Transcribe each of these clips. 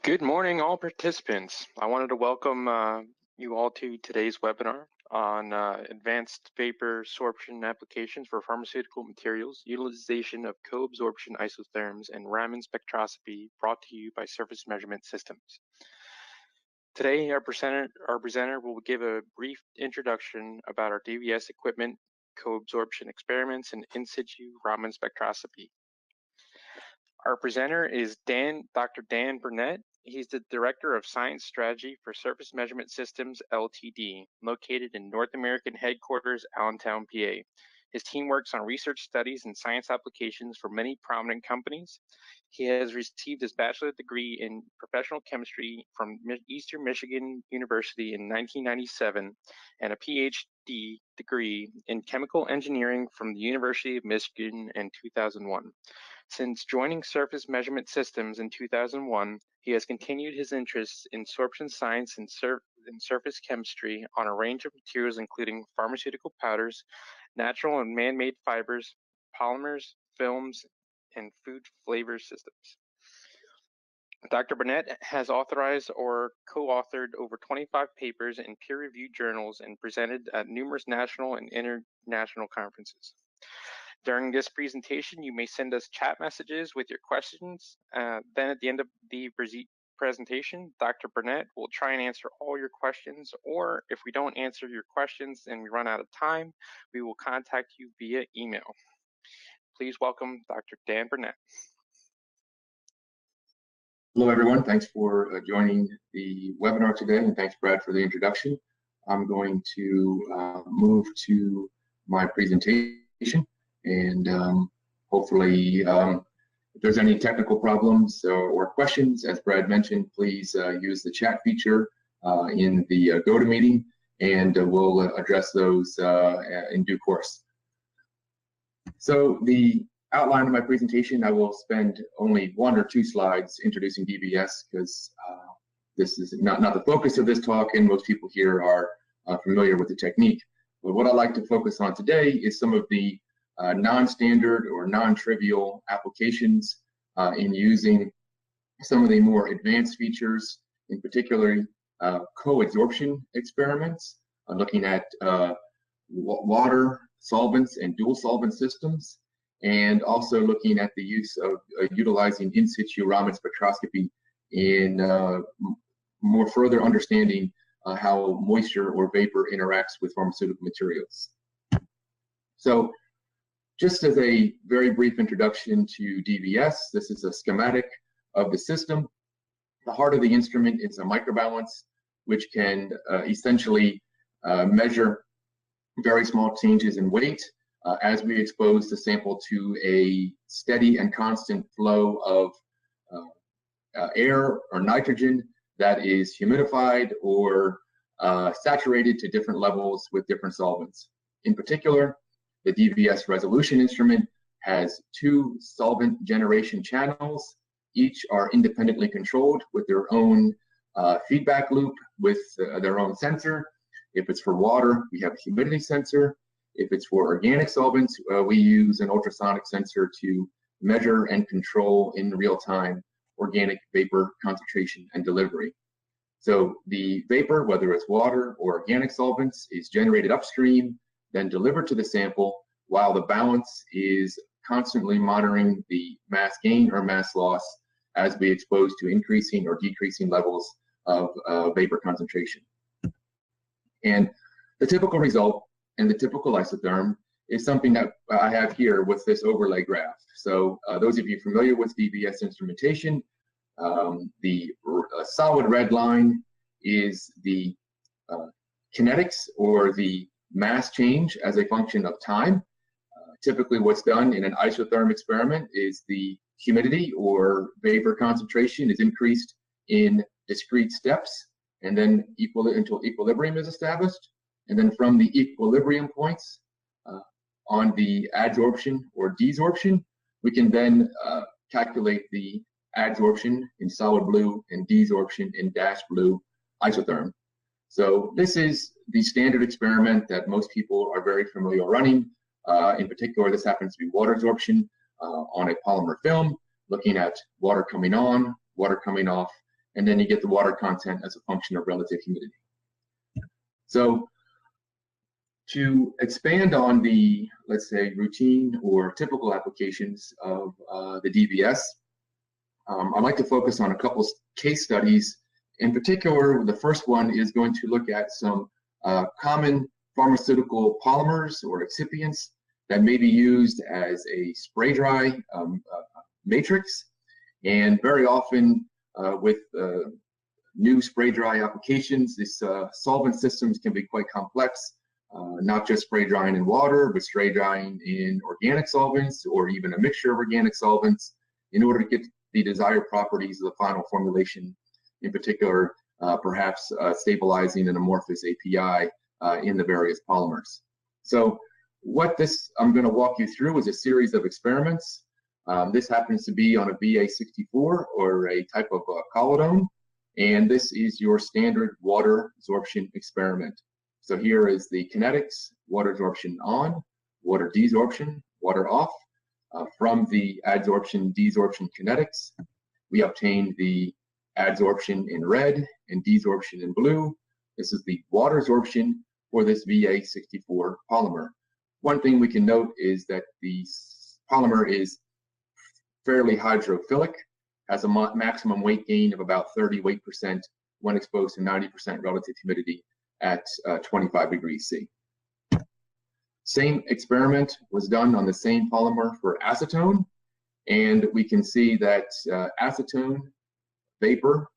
Good morning, all participants. I wanted to welcome you all to today's webinar on advanced vapor sorption applications for pharmaceutical materials, utilization of co-absorption isotherms, and Raman spectroscopy, brought to you by Surface Measurement Systems. Today, our presenter will give a brief introduction about our DVS equipment, co-absorption experiments, and in situ Raman spectroscopy. Our presenter is Dr. Dan Burnett. He's the Director of Science Strategy for Surface Measurement Systems Ltd., located in North American headquarters, Allentown, PA. His team works on research studies and science applications for many prominent companies. He has received his bachelor's degree in professional chemistry from Eastern Michigan University in 1997 and a PhD degree in chemical engineering from the University of Michigan in 2001. Since joining Surface Measurement Systems in 2001, he has continued his interests in sorption science and surface chemistry on a range of materials including pharmaceutical powders, natural and man-made fibers, polymers, films, and food flavor systems. Dr. Burnett has authorized or co-authored over 25 papers in peer-reviewed journals and presented at numerous national and international conferences. During this presentation, you may send us chat messages with your questions. Then at the end of the presentation, Dr. Burnett will try and answer all your questions, or if we don't answer your questions and we run out of time, we will contact you via email. Please welcome Dr. Dan Burnett. Hello, everyone. Thanks for joining the webinar today, and thanks, Brad, for the introduction. I'm going to move to my presentation, and hopefully, if there's any technical problems or questions, as Brad mentioned, please use the chat feature in the GoToMeeting, and we'll address those in due course. So the outline of my presentation, I will spend only 1 or 2 slides introducing DVS because this is not the focus of this talk, and most people here are familiar with the technique. But what I'd like to focus on today is some of the non-standard or non-trivial applications in using some of the more advanced features, in particular co-adsorption experiments, looking at water, solvents, and dual solvent systems, and also looking at the use of utilizing in situ Raman spectroscopy in more further understanding how moisture or vapor interacts with pharmaceutical materials. So just as a very brief introduction to DVS, this is a schematic of the system. The heart of the instrument is a microbalance, which can essentially measure very small changes in weight as we expose the sample to a steady and constant flow of air or nitrogen that is humidified or saturated to different levels with different solvents. In particular, the DVS Resolution instrument has 2 solvent generation channels. Each are independently controlled with their own feedback loop with their own sensor. If it's for water, we have a humidity sensor. If it's for organic solvents, we use an ultrasonic sensor to measure and control in real time organic vapor concentration and delivery. So the vapor, whether it's water or organic solvents, is generated upstream, then delivered to the sample, while the balance is constantly monitoring the mass gain or mass loss as we expose to increasing or decreasing levels of vapor concentration. And the typical result and the typical isotherm is something that I have here with this overlay graph. So those of you familiar with DVS instrumentation, the solid red line is the kinetics or the mass change as a function of time. Typically what's done in an isotherm experiment is the humidity or vapor concentration is increased in discrete steps, and then until equilibrium is established. And then from the equilibrium points on the adsorption or desorption, we can then calculate the adsorption in solid blue and desorption in dashed blue isotherm. So this is the standard experiment that most people are very familiar running. In particular, this happens to be water absorption on a polymer film, looking at water coming on, water coming off, and then you get the water content as a function of relative humidity. So to expand on the, let's say, routine or typical applications of the DVS, I'd like to focus on a couple case studies. In particular, the first one is going to look at some common pharmaceutical polymers or excipients that may be used as a spray dry matrix. And very often with new spray dry applications, these solvent systems can be quite complex, not just spray drying in water, but spray drying in organic solvents or even a mixture of organic solvents in order to get the desired properties of the final formulation, in particular, perhaps stabilizing an amorphous API in the various polymers. So what this I'm going to walk you through is a series of experiments. This happens to be on a VA64 or a type of colladone, and this is your standard water absorption experiment. So here is the kinetics: water absorption on, water desorption, water off. From the adsorption desorption kinetics, we obtained the adsorption in red and desorption in blue. This is the water absorption for this VA64 polymer. One thing we can note is that the polymer is fairly hydrophilic, has a maximum weight gain of about 30 weight% when exposed to 90% relative humidity at 25 degrees C. Same experiment was done on the same polymer for acetone, and we can see that acetone, vapor,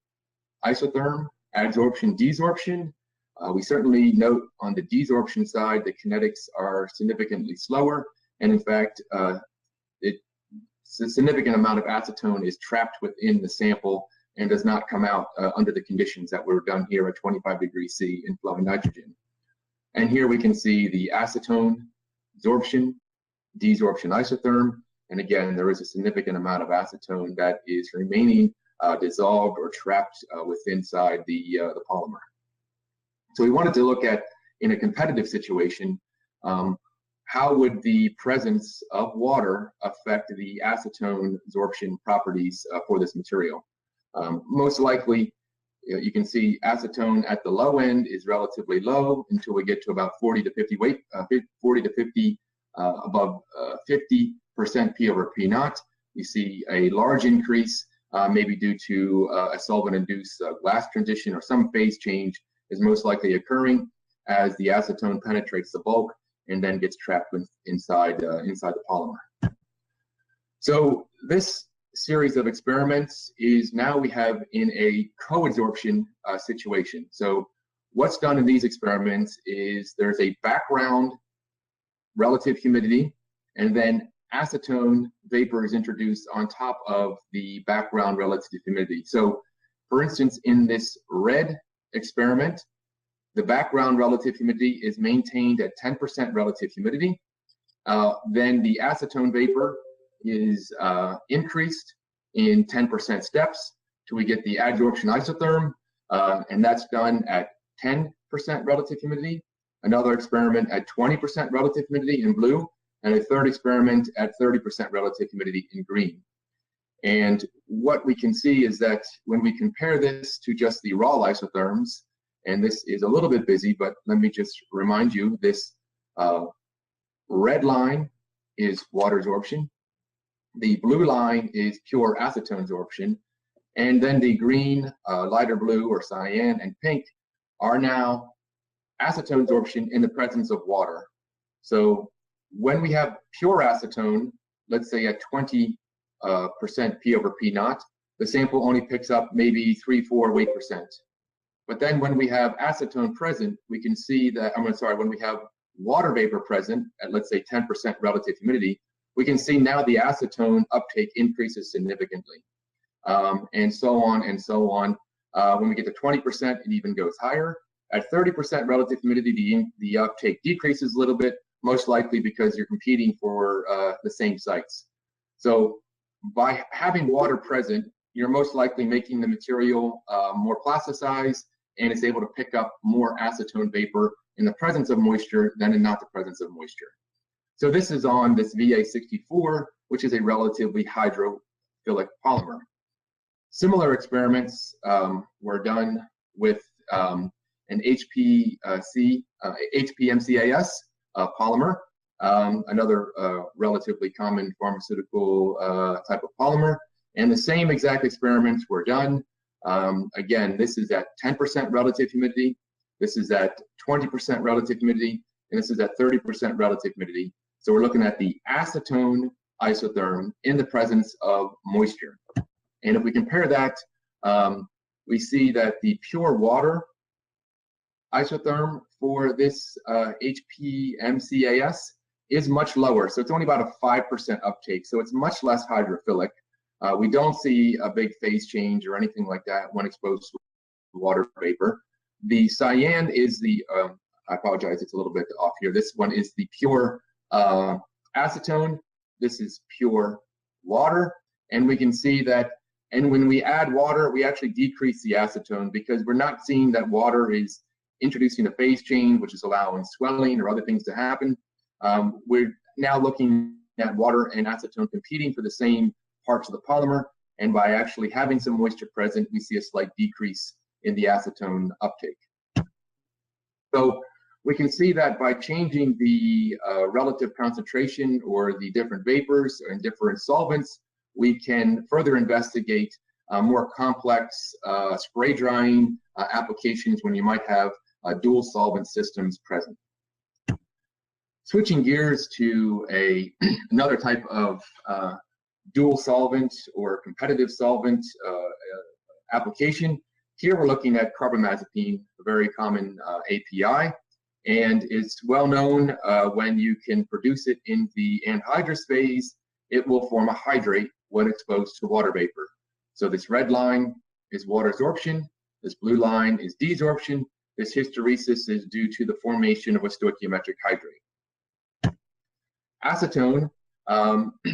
isotherm, adsorption, desorption. We certainly note on the desorption side the kinetics are significantly slower, and in fact, a significant amount of acetone is trapped within the sample and does not come out under the conditions that were done here at 25 degrees C in flowing nitrogen. And here we can see the acetone absorption, desorption isotherm, and again, there is a significant amount of acetone that is remaining dissolved or trapped inside the polymer. So we wanted to look at, in a competitive situation, how would the presence of water affect the acetone absorption properties for this material? Most likely, you can see acetone at the low end is relatively low until we get to about 40 to 50 weight, 40 to 50 above 50% P over P naught. You see a large increase, maybe due to a solvent-induced glass transition, or some phase change is most likely occurring as the acetone penetrates the bulk and then gets trapped inside the polymer. So this series of experiments is now we have in a co-adsorption situation. So what's done in these experiments is there's a background relative humidity, and then acetone vapor is introduced on top of the background relative humidity. So for instance, in this red experiment, the background relative humidity is maintained at 10% relative humidity. Then the acetone vapor is increased in 10% steps till we get the adsorption isotherm, and that's done at 10% relative humidity. Another experiment at 20% relative humidity in blue, and a third experiment at 30% relative humidity in green. And what we can see is that when we compare this to just the raw isotherms, and this is a little bit busy, but let me just remind you, this red line is water absorption, the blue line is pure acetone absorption, and then the green, lighter blue or cyan, and pink are now acetone absorption in the presence of water. So when we have pure acetone, let's say at 20% P over P naught, the sample only picks up maybe 3-4 weight%. But then when we have acetone present, we can see that, when we have water vapor present at, let's say, 10% relative humidity, we can see now the acetone uptake increases significantly, and so on and so on. When we get to 20%, it even goes higher. At 30% relative humidity, the uptake decreases a little bit, most likely because you're competing for the same sites. So by having water present, you're most likely making the material more plasticized, and it's able to pick up more acetone vapor in the presence of moisture than in not the presence of moisture. So this is on this VA64, which is a relatively hydrophilic polymer. Similar experiments were done with an HPMCAS polymer, another relatively common pharmaceutical type of polymer. And the same exact experiments were done. Again, this is at 10% relative humidity, this is at 20% relative humidity, and this is at 30% relative humidity. So we're looking at the acetone isotherm in the presence of moisture. And if we compare that, we see that the pure water isotherm for this HPMCAS is much lower. So it's only about a 5% uptake. So it's much less hydrophilic. We don't see a big phase change or anything like that when exposed to water vapor. The cyan is the, I apologize, it's a little bit off here. This one is the pure acetone. This is pure water. And we can see that, and when we add water, we actually decrease the acetone because we're not seeing that water is introducing a phase change, which is allowing swelling or other things to happen. We're now looking at water and acetone competing for the same parts of the polymer, and by actually having some moisture present, we see a slight decrease in the acetone uptake. So we can see that by changing the relative concentration or the different vapors and different solvents, we can further investigate more complex spray drying applications when you might have dual solvent systems present. Switching gears to another type of dual solvent or competitive solvent application. Here we're looking at carbamazepine, a very common API, and it's well known when you can produce it in the anhydrous phase, it will form a hydrate when exposed to water vapor. So this red line is water absorption, this blue line is desorption, this hysteresis is due to the formation of a stoichiometric hydrate. Acetone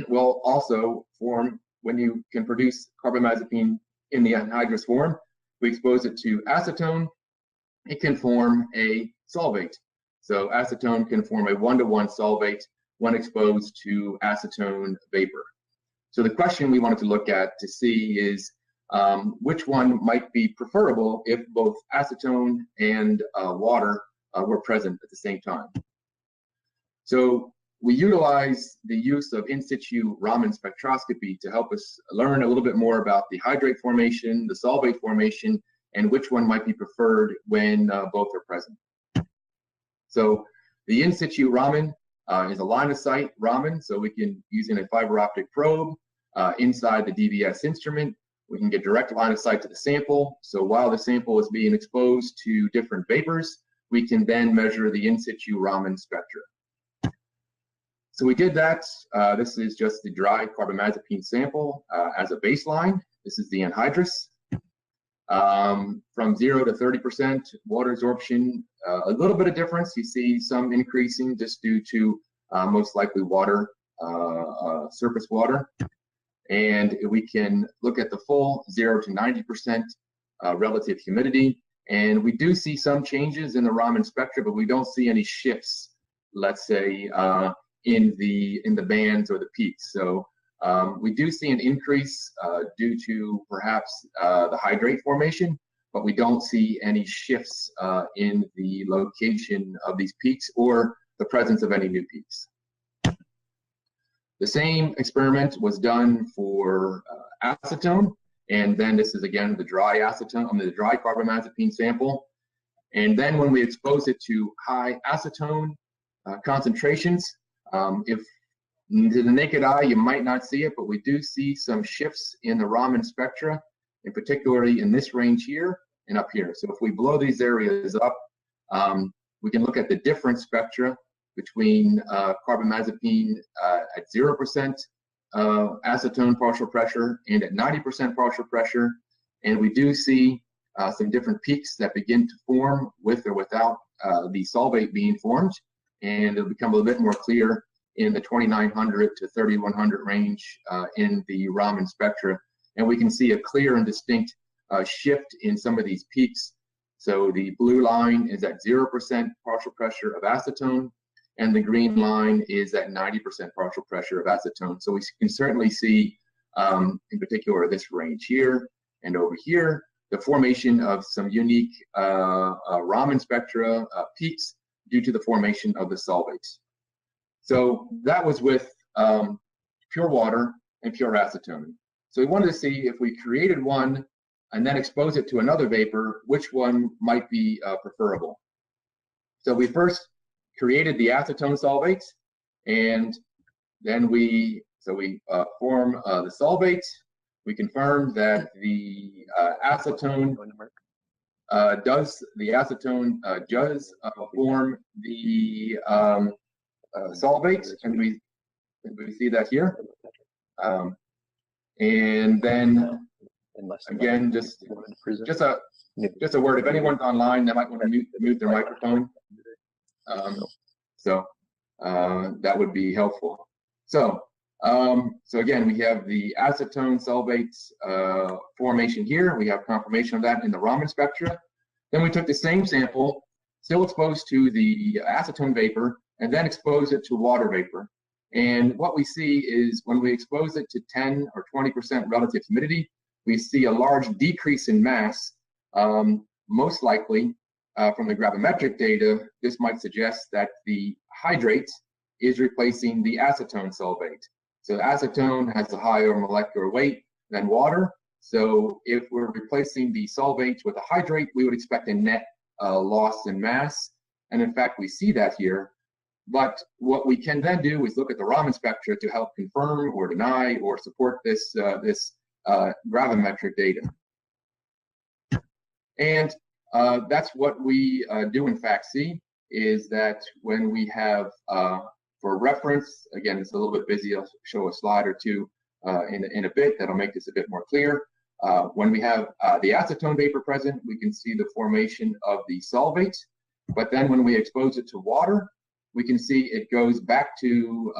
will also form when you can produce carbamazepine in the anhydrous form. We expose it to acetone, it can form a solvate. So acetone can form a 1-to-1 solvate when exposed to acetone vapor. So the question we wanted to look at to see is which one might be preferable if both acetone and water were present at the same time. So we utilize the use of in situ Raman spectroscopy to help us learn a little bit more about the hydrate formation, the solvate formation, and which one might be preferred when both are present. So the in situ Raman is a line of sight Raman, so we can, using a fiber optic probe inside the DVS instrument, we can get direct line of sight to the sample. So while the sample is being exposed to different vapors, we can then measure the in situ Raman spectra. So we did that. This is just the dry carbamazepine sample as a baseline. This is the anhydrous. From 0 to 30% water absorption, a little bit of difference. You see some increasing just due to most likely water, surface water. And we can look at the full 0 to 90% relative humidity. And we do see some changes in the Raman spectra, but we don't see any shifts, let's say, in the bands or the peaks. So we do see an increase due to perhaps the hydrate formation, but we don't see any shifts in the location of these peaks or the presence of any new peaks. The same experiment was done for acetone, and then this is again the dry acetone, the dry carbamazepine sample. And then when we expose it to high acetone concentrations, if to the naked eye you might not see it, but we do see some shifts in the Raman spectra, and particularly in this range here and up here. So if we blow these areas up, we can look at the different spectra between carbamazepine at 0% acetone partial pressure and at 90% partial pressure. And we do see some different peaks that begin to form with or without the solvate being formed. And it'll become a little bit more clear in the 2900 to 3100 range in the Raman spectra. And we can see a clear and distinct shift in some of these peaks. So the blue line is at 0% partial pressure of acetone, and the green line is at 90% partial pressure of acetone. So we can certainly see, in particular, this range here, And over here, the formation of some unique Raman spectra peaks due to the formation of the solvates. So that was with pure water and pure acetone. So we wanted to see if we created one and then expose it to another vapor, which one might be preferable. So we first created the acetone solvates, and then we form the solvates. We confirmed that the acetone does form the solvates, and we see that here. And then again, just a word. If anyone's online, they might want to mute their microphone. That would be helpful. So again, we have the acetone solvates formation here. We have confirmation of that in the Raman spectra. Then we took the same sample, still exposed to the acetone vapor, and then exposed it to water vapor. And what we see is when we expose it to 10 or 20% relative humidity, we see a large decrease in mass. Most likely, from the gravimetric data, this might suggest that the hydrate is replacing the acetone solvate. So acetone has a higher molecular weight than water. So if we're replacing the solvate with a hydrate, we would expect a net loss in mass. And in fact, we see that here. But what we can then do is look at the Raman spectra to help confirm or deny or support this gravimetric data. And that's what we do in fact see, is that when we have, for reference, again, it's a little bit busy, I'll show a slide or two in a bit that'll make this a bit more clear. When we have the acetone vapor present, we can see the formation of the solvate. But then when we expose it to water, we can see it goes back to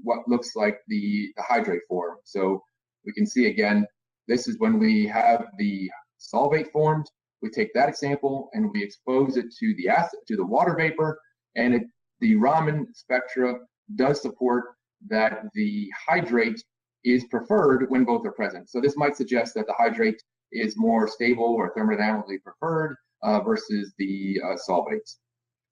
what looks like the hydrate form. So we can see again, this is when we have the solvate formed. We take that example and we expose it to the water vapor, and the Raman spectra does support that the hydrate is preferred when both are present. So this might suggest that the hydrate is more stable or thermodynamically preferred versus the solvates.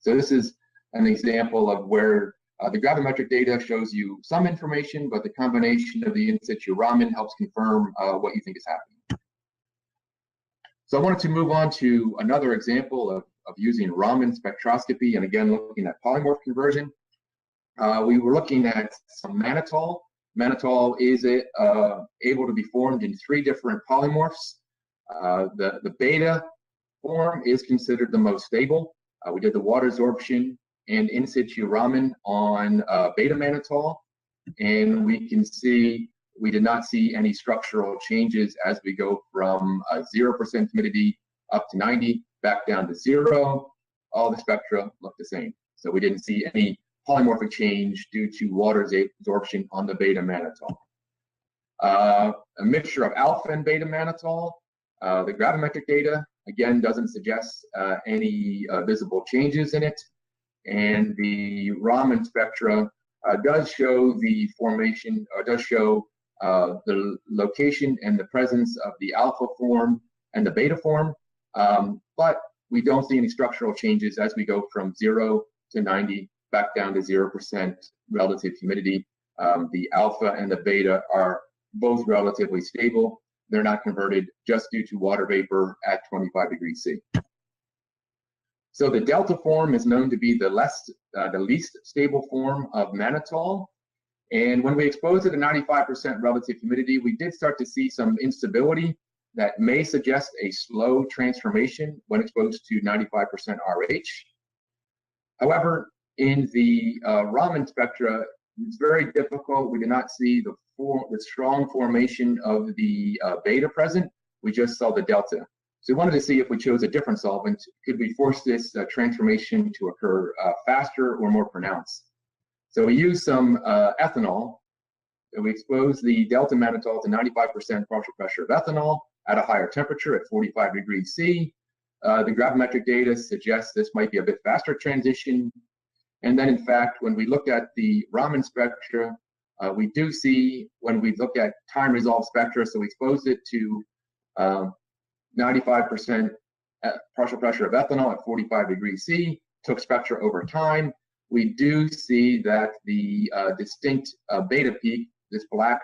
So this is an example of where the gravimetric data shows you some information, but the combination of the in situ Raman helps confirm what you think is happening. So I wanted to move on to another example of using Raman spectroscopy, and again, looking at polymorph conversion. We were looking at some mannitol. Mannitol is able to be formed in 3 different polymorphs. The beta form is considered the most stable. We did the water absorption and in situ Raman on beta mannitol, and we can see we did not see any structural changes as we go from 0% humidity up to 90, back down to 0. All the spectra look the same. So we didn't see any polymorphic change due to water absorption on the beta mannitol. A mixture of alpha and beta mannitol. The gravimetric data, again, doesn't suggest any visible changes in it. And the Raman spectra does show the formation, or does show the location and the presence of the alpha form and the beta form, but we don't see any structural changes as we go from 0 to 90, back down to 0% relative humidity. The alpha and the beta are both relatively stable. They're not converted just due to water vapor at 25 degrees C. So the delta form is known to be the least stable form of mannitol. And when we expose it to 95% relative humidity, we did start to see some instability that may suggest a slow transformation when exposed to 95% RH. However, in the Raman spectra, it's very difficult. We did not see the strong formation of the beta present. We just saw the delta. So we wanted to see if we chose a different solvent, could we force this transformation to occur faster or more pronounced? So we used some ethanol, and we exposed the delta mannitol to 95% partial pressure of ethanol at a higher temperature at 45 degrees C. The gravimetric data suggests this might be a bit faster transition. And then in fact, when we looked at the Raman spectra, we do see when we look at time resolved spectra, so we exposed it to 95% partial pressure of ethanol at 45 degrees C, took spectra over time. We do see that the distinct beta peak, this black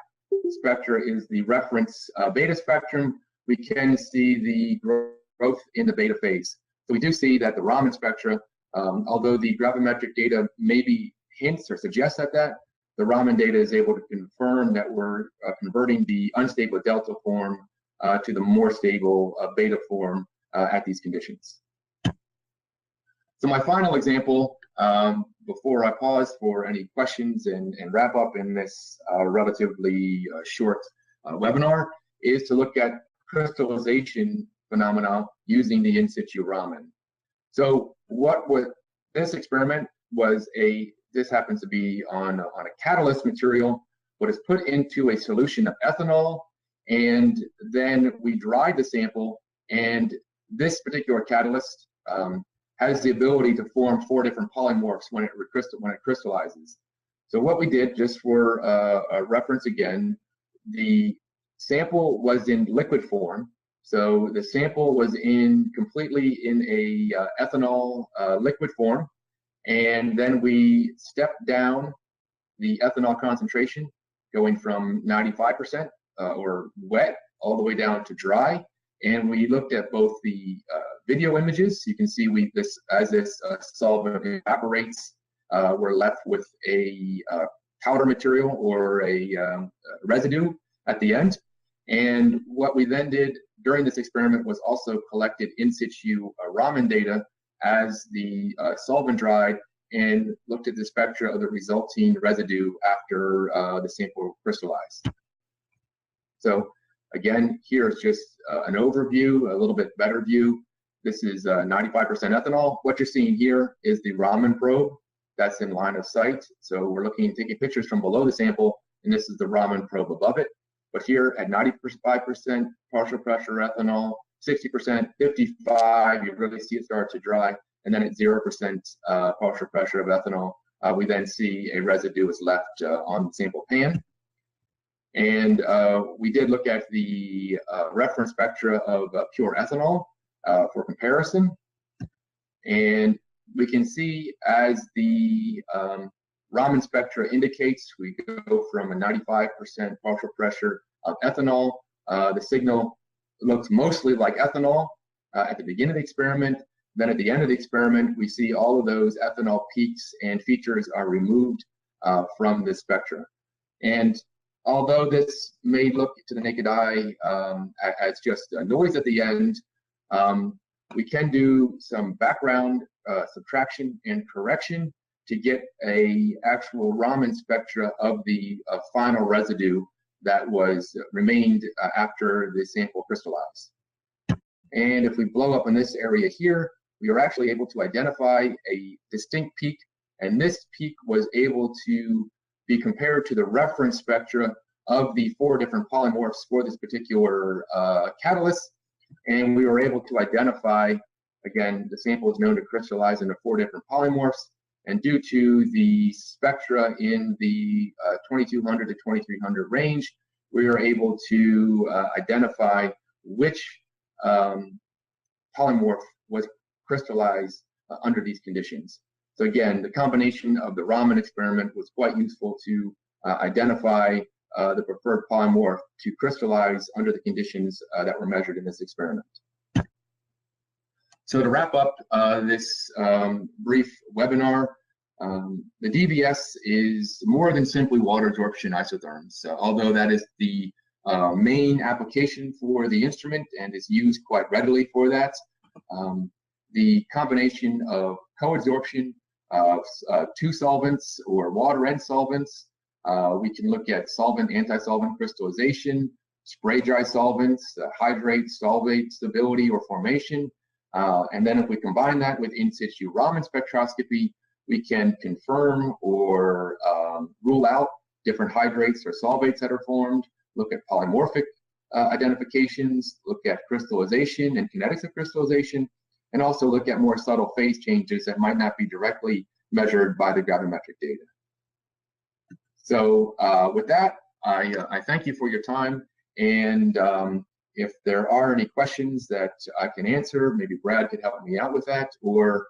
spectra is the reference beta spectrum. We can see the growth in the beta phase. So we do see that the Raman spectra, although the gravimetric data maybe hints or suggests that, the Raman data is able to confirm that we're converting the unstable delta form to the more stable beta form at these conditions. So my final example, before I pause for any questions and wrap up in this relatively short webinar, is to look at crystallization phenomena using the in situ Raman. So what was this experiment was this happens to be on a catalyst material, what is put into a solution of ethanol, and then we dried the sample, and this particular catalyst has the ability to form 4 different polymorphs when it crystallizes. So what we did, just for a reference again, the sample was in liquid form. So the sample was completely in a ethanol liquid form, and then we stepped down the ethanol concentration, going from 95% or wet all the way down to dry. And we looked at both the video images. You can see as this solvent evaporates, we're left with a powder material or a residue at the end. And what we then did during this experiment was also collected in situ Raman data as the solvent dried, and looked at the spectra of the resulting residue after the sample crystallized. So again, here is just an overview, a little bit better view. This is 95% ethanol. What you're seeing here is the Raman probe that's in line of sight. So we're taking pictures from below the sample, and this is the Raman probe above it. But here at 95% partial pressure ethanol, 60%, 55, you really see it start to dry. And then at 0% partial pressure of ethanol, we then see a residue is left on the sample pan. And we did look at the reference spectra of pure ethanol for comparison. And we can see as the Raman spectra indicates, we go from a 95% partial pressure of ethanol. The signal looks mostly like ethanol at the beginning of the experiment. Then at the end of the experiment, we see all of those ethanol peaks and features are removed from the spectra. And although this may look to the naked eye as just a noise at the end, we can do some background subtraction and correction to get a actual Raman spectra of the final residue that remained after the sample crystallized. And if we blow up in this area here, we are actually able to identify a distinct peak, and this peak was able to be compared to the reference spectra of the 4 different polymorphs for this particular catalyst. And we were able to identify, again, the sample is known to crystallize into 4 different polymorphs. And due to the spectra in the 2200 to 2300 range, we were able to identify which polymorph was crystallized under these conditions. So again, the combination of the Raman experiment was quite useful to identify the preferred polymorph to crystallize under the conditions that were measured in this experiment. So to wrap up this brief webinar, the DVS is more than simply water absorption isotherms, although that is the main application for the instrument and is used quite readily for that. The combination of co-adsorption of 2 solvents or water and solvents, we can look at solvent, anti-solvent crystallization, spray dry solvents, hydrate, solvate stability or formation. And then if we combine that with in situ Raman spectroscopy, we can confirm or rule out different hydrates or solvates that are formed, look at polymorphic identifications, look at crystallization and kinetics of crystallization, and also look at more subtle phase changes that might not be directly measured by the gravimetric data. So with that, I thank you for your time. And if there are any questions that I can answer, maybe Brad could help me out with that, or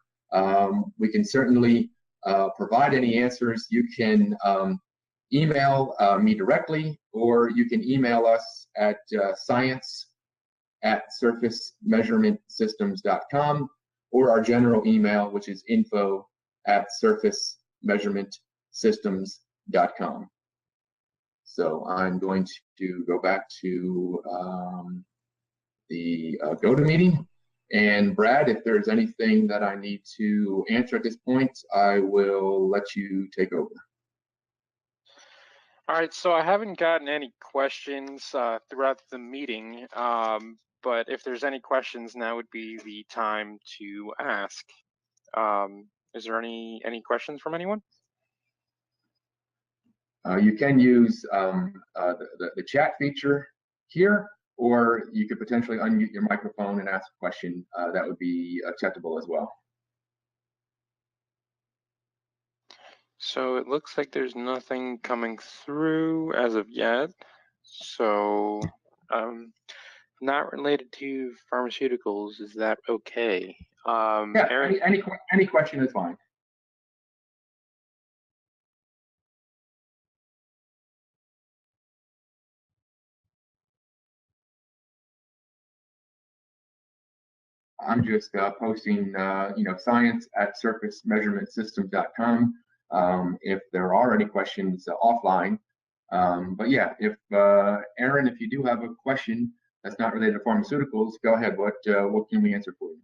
we can certainly provide any answers. You can email me directly, or you can email us at science@surfacemeasurementsystems.com, or our general email, which is info@surfacemeasurementsystems.com. So I'm going to go back to the GoToMeeting. And Brad, if there's anything that I need to answer at this point, I will let you take over. All right, so I haven't gotten any questions throughout the meeting, but if there's any questions, now would be the time to ask. Is there any questions from anyone? You can use the chat feature here, or you could potentially unmute your microphone and ask a question. That would be acceptable as well. So it looks like there's nothing coming through as of yet. So not related to pharmaceuticals, is that okay? Yeah, Aaron? Any question is fine. I'm just posting, science@surfacemeasurementsystems.com if there are any questions offline. But yeah, if Aaron, if you do have a question that's not related to pharmaceuticals, go ahead. What can we answer for you?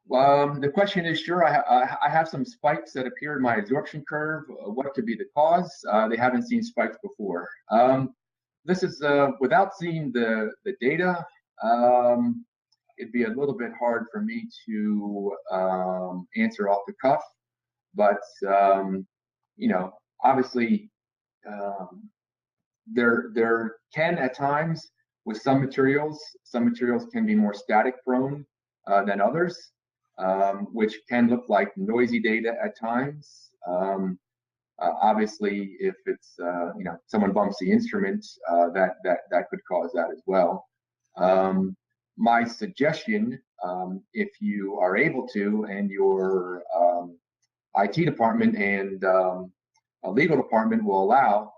The question is, sure, I have some spikes that appear in my adsorption curve. What could be the cause? They haven't seen spikes before. This is without seeing the data. It'd be a little bit hard for me to answer off the cuff, but obviously there can at times with some materials can be more static prone than others, which can look like noisy data at times. Obviously, if it's someone bumps the instrument, that could cause that as well. My suggestion, if you are able to, and your IT department and legal department will allow,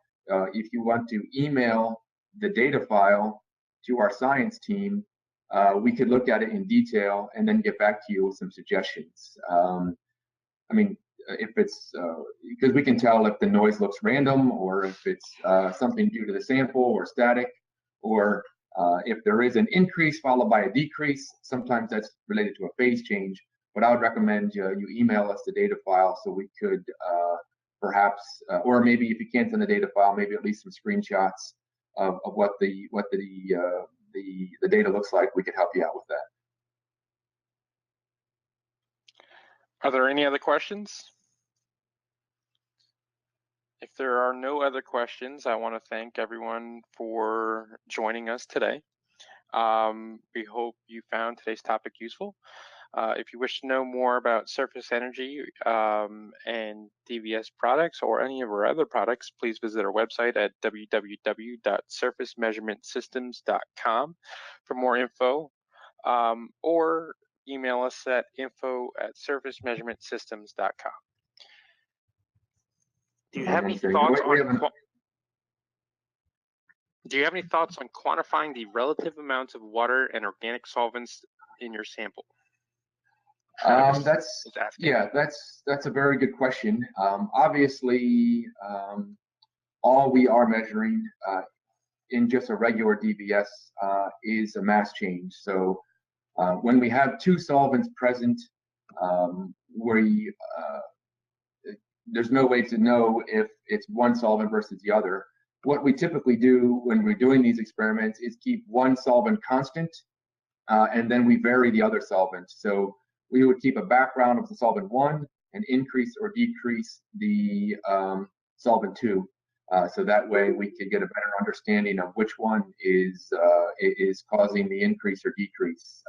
if you want to email the data file to our science team, we could look at it in detail and then get back to you with some suggestions. I mean, if it's because we can tell if the noise looks random, or if it's something due to the sample or static, or if there is an increase followed by a decrease. Sometimes that's related to a phase change, but I would recommend you email us the data file so we could perhaps, or maybe if you can't send the data file, maybe at least some screenshots of what the data looks like. We could help you out with that. Are there any other questions? If there are no other questions, I want to thank everyone for joining us today. We hope you found today's topic useful. If you wish to know more about surface energy and DVS products or any of our other products, please visit our website at www.surfacemeasurementsystems.com for more info, or email us at info@surfacemeasurementsystems.com. Do you have any thoughts on quantifying the relative amounts of water and organic solvents in your sample? That's a very good question. Obviously, all we are measuring in just a regular DVS is a mass change. So when we have two solvents present, there's no way to know if it's one solvent versus the other. What we typically do when we're doing these experiments is keep one solvent constant, and then we vary the other solvent. So we would keep a background of the solvent 1 and increase or decrease the solvent 2. So that way we could get a better understanding of which one is causing the increase or decrease.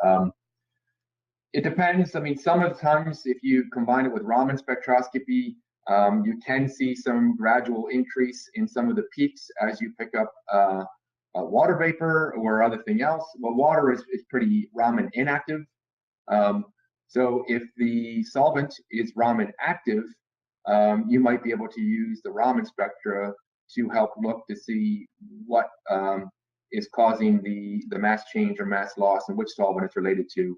It depends. I mean, some of the times if you combine it with Raman spectroscopy, you can see some gradual increase in some of the peaks as you pick up water vapor or other thing else. Well, water is pretty Raman inactive. So if the solvent is Raman active, you might be able to use the Raman spectra to help look to see what is causing the mass change or mass loss and which solvent it's related to.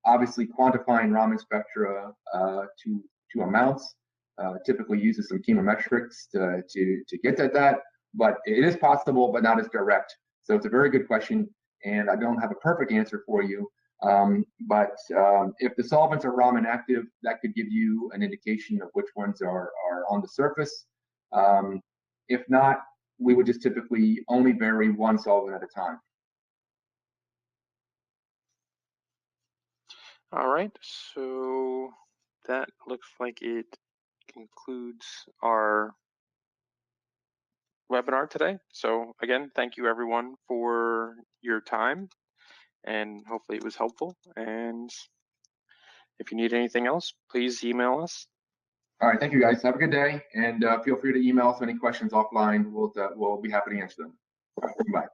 Obviously, quantifying Raman spectra to amounts typically uses some chemometrics to get at that, but it is possible, but not as direct. So it's a very good question, and I don't have a perfect answer for you. But if the solvents are Raman active, that could give you an indication of which ones are on the surface. If not, we would just typically only vary one solvent at a time. All right, so that looks like it concludes our webinar today. So again, thank you everyone for your time, and hopefully it was helpful. And if you need anything else, please email us. All right, thank you guys. Have a good day, and feel free to email us any questions offline. We'll be happy to answer them. All right, bye.